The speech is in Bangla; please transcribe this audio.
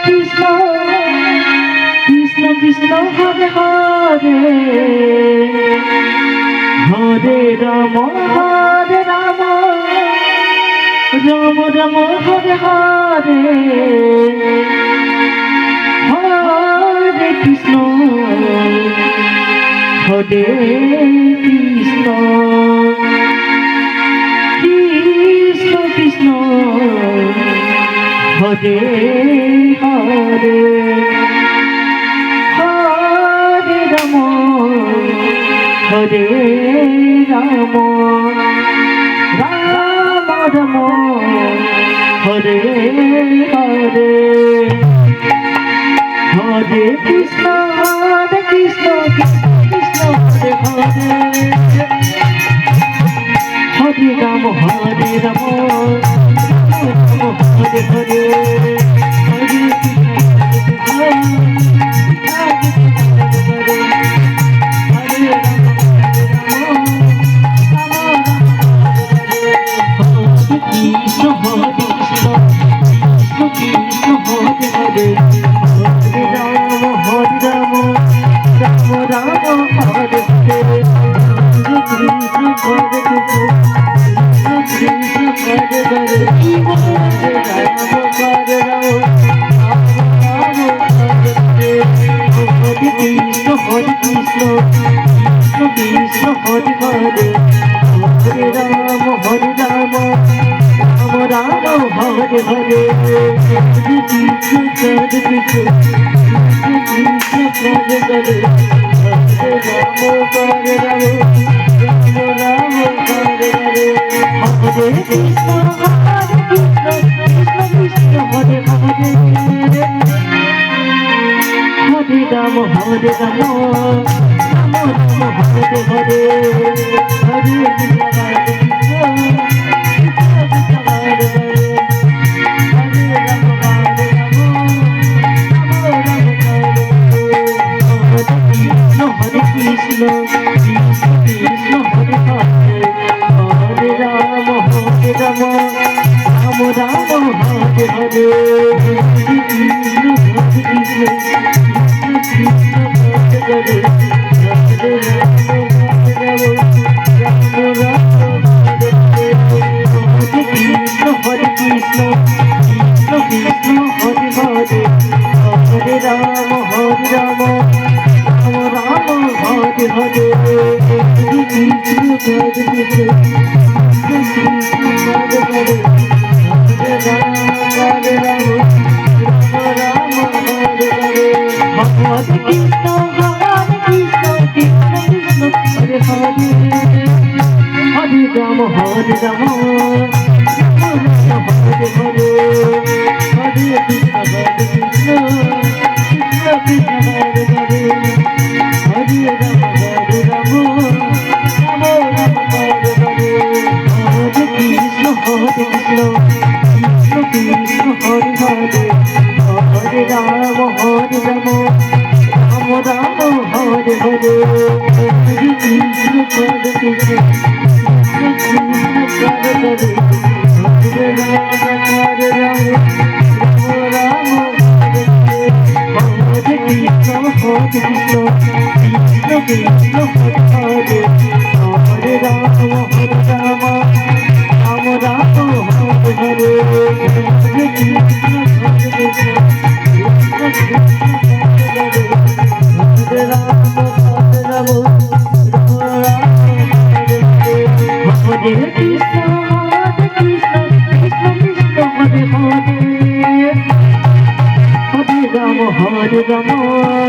Krishna Krishna Krishna Hare Hare Hare Ram Ram Ram Hare Hare Hare Krishna Hare Krishna Krishna Krishna Hare Hare Hare Ram Hare Ram Ram Ram Hare Hare Hare Krishna Krishna Hare Hare Hare Ram Hare Ram Hare Hare Hare Hare Hare Krishna Krishna Hare Hare Hare Ram Ram Hare Hare Hare Krishna Krishna Krishna Hare Hare Hare Ram Hare Ram Hare Hare Hare Hare Rama